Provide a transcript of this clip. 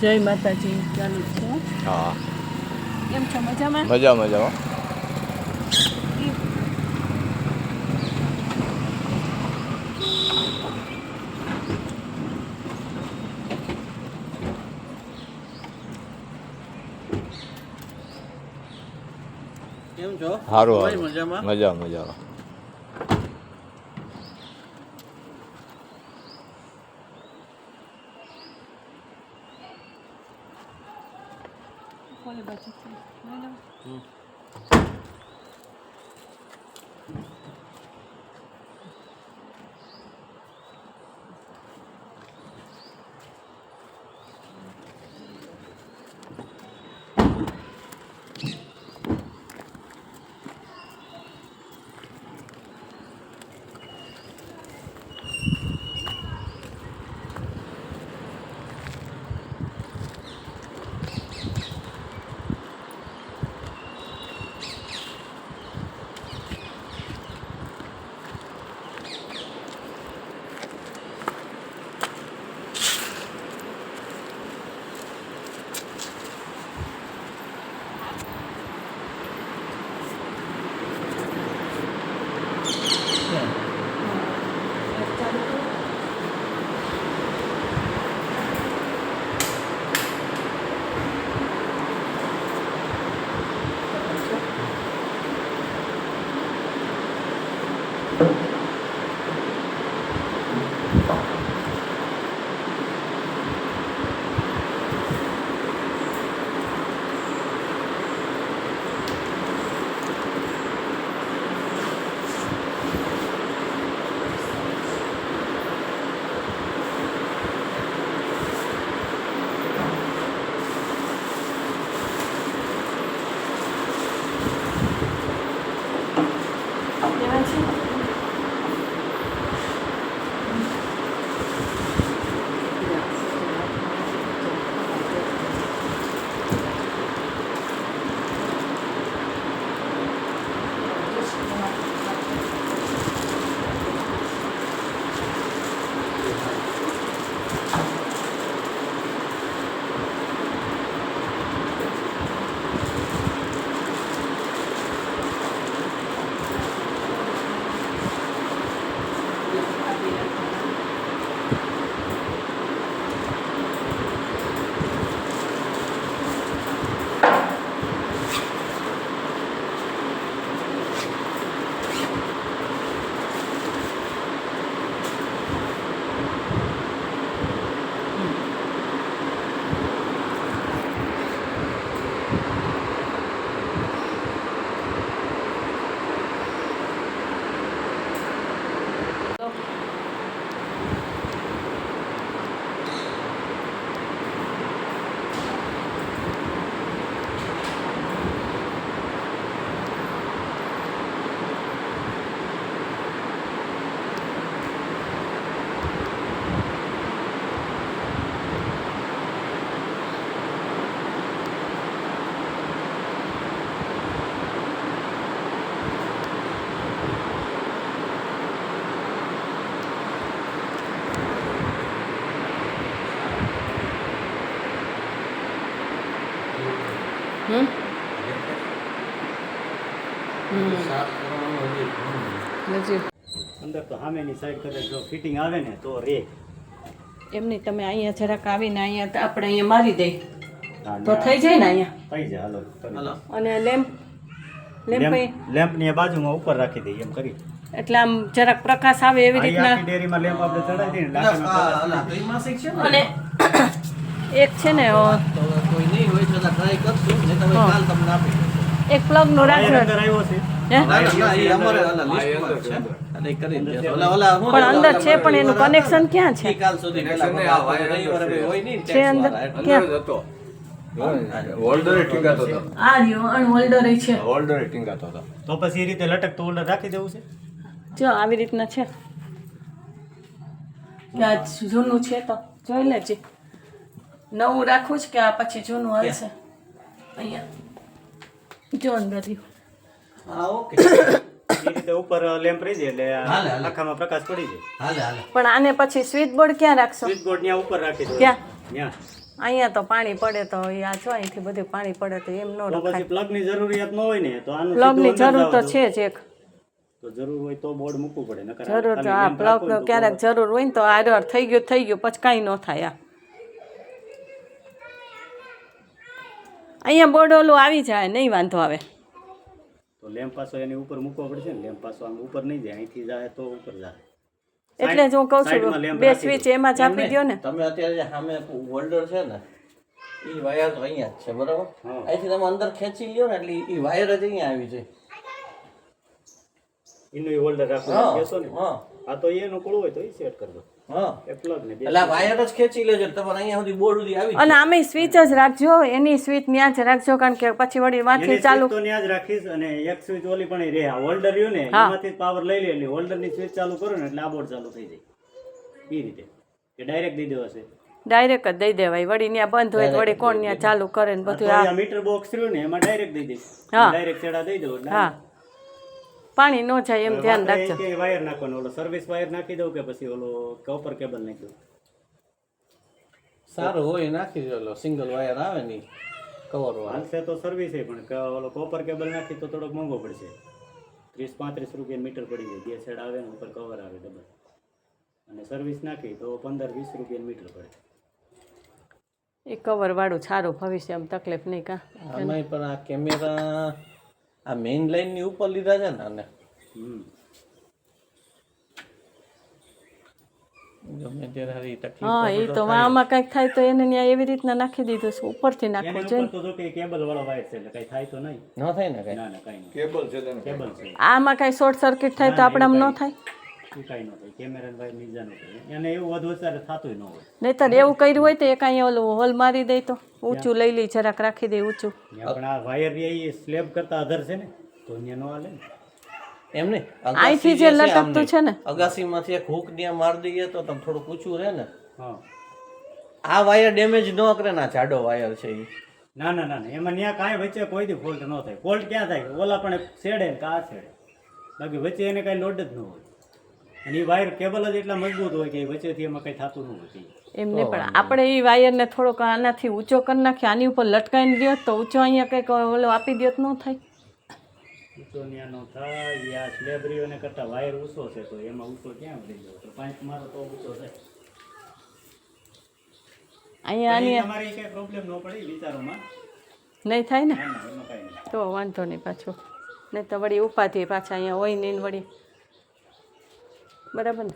જય માતાજી ચાલુ છે. હા કેમ છો? મજામાં? મજામાં. કેમ છો? સારું મજામાં. મજામાં. કોલે બાજુ અંદર તો સામેની સાઈડ કદાચ જો ફિટિંગ આવે ને તો રે એમની તમે અહીંયા જરાક આવીને અહીંયા આપણે અહીંયા મારી દઈ તો થઈ જાય ને અહીંયા થઈ જાય. હાલો અને લેમ્પ લેમ્પ ની બાજુમાં ઉપર રાખી દઈએ એમ કરી એટલે આમ જરાક પ્રકાશ આવે એવી રીતના. ડેરીમાં લેમ્પ આપણે ચડાવી દઈએ ને અને એક છે ને એક પ્લગ નું રાખજો અંદર આવ્યો છે પણ અંદર છે પણ એનું કનેક્શન ક્યાં છે? છે અંદર ક્યાં? હોલ્ડર ટીંગાતો હતો. આ રહ્યો અનહોલ્ડર છે. હોલ્ડર ટીંગાતો હતો. તો પછી એ રીતે લટકતું હોલ્ડર રાખી દેવું છે. જો આવી રીતના છે કે આ જૂનું છે તો જોઈ લેજે. નવું રાખવું છે કે આ પછી જૂનું હશે? અહીંયા જો અંદર રહ્યું. હા ઓકે. એ રીતે ઉપર લેમ્પ રહી જાય એટલે આખામાં પ્રકાશ પડી જાય. પણ આને પછી સ્વિચ બોર્ડ ક્યાં રાખશો? સ્વિચ બોર્ડ ત્યાં ઉપર રાખી દો. ક્યાં? ત્યાં અહીંયા તો પાણી પડે તો આ જો અહીંથી બધું પાણી પડે તો એમ ન તો રખાય. પછી પ્લગની જરૂરિયાત ન હોય ને તો આનું પ્લગની સીધું જરૂર અંદર તો જવા છે જ એક દો. તો જરૂર હોય તો બોર્ડ મૂકવું પડે નકર જરૂર તો ખાલી આ લેમ્પ રાખો ને પ્લગનો તો ક્યારેક જરૂર હોય ને તો આર થઈ ગયું પછી કાંઈ ન થાય. અહીંયા બોર્ડ ઓલું આવી જાય નહીં વાંધો આવે. તો લેમ્પ પાછો એની ઉપર મૂકવો પડશે ને. લેમ્પ પાછો આમ ઉપર નહીં જાય, અહીંથી જાય તો ઉપર જાય. એટલે જ હું કહું સાઈડમાં છું લેમ્પ બે રાખી સ્વિચ એમાં જ આપી દો ને. તમે અત્યારે જે સામે હોલ્ડર છે ને એ વાયર તો અહીંયા જ છે બરાબર. હા. અહીંથી તમે અંદર ખેંચી લ્યો ને એટલે એ વાયર જ અહીંયા આવી જાય. એનું હોલ્ડર રાખો હા, બેસો ને. હા. આ તો એનું કુળું હોય તો એ સેટ કરી દો. હા એ પ્લગ ને બે એટલે આ વાયર જ ખેંચી લેજો એટલે તમારે અહીંયા સુધી બોર્ડ સુધી આવી અને આમે સ્વિચ જ રાખજો, એની સ્વિચ ત્યાં જ રાખજો કારણ કે પછી વળી માંથી એની ચાલુ. સ્વિચ તો ત્યાં જ રાખીશ અને એક સ્વિચ ઓલી પણ ઈ રહે. આ હોલ્ડર રહ્યું ને એમાંથી પાવર લઈ લે એટલે હોલ્ડર ની સ્વિચ ચાલુ કરો ને એટલે આ બોર્ડ ચાલુ થઈ જાય. એ રીતે કે ડાયરેક્ટ દઈ દેવાશે. ડાયરેક્ટ જ દઈ દેવાય. વળી ત્યાં બંધ હોય તો વળી કોણ ત્યાં ચાલુ કરે ને બધું. આ મીટર બોક્સ રહ્યું ને એમાં ડાયરેક્ટ દઈ દઈશ. ડાયરેક્ટ છેડા દઈ દો એટલે હા, પાણી ન જાય એમ ધ્યાન આપણે રાખજો. કે વાયર નાખવાનો ઓલો સર્વિસ વાયર નાખી દઉં કે પછી ઓલો કોપર કેબલ નાખી દઉં. સારું હોય નાખી દો. સિંગલ વાયર આવે ને કવર વાળો. હાલશે તો સર્વિસ પણ ઓલો કોપર કેબલ નાખી તો થોડોક મોંઘો પડશે. 30-35 રૂપિયા મીટર પડી જાય. બે છેડા આવે ને ઉપર કવર આવે ડબલ. અને સર્વિસ નાખી તો 15-20 રૂપિયા મીટર પડે. એ કવર વાળું સારું, ભવિષ્યમાં તકલીફ નહીં કા. આમાં પણ આ કેમેરા આ મેઇન લાઈન ની ઉપર લીધા છે ને આને ગમે ત્યારે હારી તકલીફ હા, એ તો આમાં કંઈક થાય તો એને ત્યાં એવી રીતના નાખી દીધું છે, ઉપરથી નાખવું એની જોઈએ. ઉપર તો જો કે કેબલ વાળો વાયર છે એટલે કઈ થાય તો નહીં. ન થાય ને કઈ. ના ના કઈ નહીં. કેબલ છે. આમાં કાંઈ શોર્ટ સર્કિટ થાય તો આપણામાં ન થાય. એ કઈ ન થાય. કેમેરા વાયર નીચે ન થાય. એને એવું વધુ વધારે થતું ન હોય. નહીતર એવું કર્યું હોય તો એ કાંઈ ઓલું હોલ મારી દે તો ઊંચું લઈ લઈ જરાક રાખી દે ઊંચું. ત્યાં પણ આ વાયર એ સ્લેબ કરતા અધર છે ને તો અહીંયા ન હાલે ને. એમ નહીં અહીંથી જે લટકતું છે ને અગાસીમાંથી એક હુક ત્યાં મારી દઈએ તો તમે થોડુંક ઊંચું રહે ને. હા. આ વાયર ડેમેજ ન કરે ને આ જાડો વાયર છે એ. ના ના ના ના. એમાં ત્યાં કાંઈ વચ્ચે કોઈ દી ફોલ્ટ ન થાય. ફોલ્ટ ક્યાં થાય? ઓલા પણ છેડે ને કા છેડે. બાકી વચ્ચે એને કાંઈ લોડ જ ન હોય. અને એ વાયર કેબલ જ એટલા મજબૂત હોય કે વચ્ચેથી એમાં કંઈ થતું ન હોય. એમને પણ આપણે એ વાયરને થોડોક આનાથી ઊંચો કરી નાખીએ, આની ઉપર લટકાઈને દો તો ઊંચો અહીંયા કંઈક ઓલો આપી દો તો ન થાય. ઊંચો ત્યાં ન થાય. એ આ સ્લેબ રહ્યો ને કરતાં વાયર ઊંચો છે તો એમાં ઊંચો ક્યાં થઈ ગયો? તો પાઇપ મારો તો ઊંચો થાય. અહીંયા આની તમારે કઈ પ્રોબ્લેમ ન પડે વિચારોમાં. નહીં થાય ને ના ના એમાં કાંઈ નહીં. તો વાંધો નહીં પાછું. નહીં તો વળી ઉપાધિ પાછા અહીંયા હોય નહીં વળી. બરાબર ને.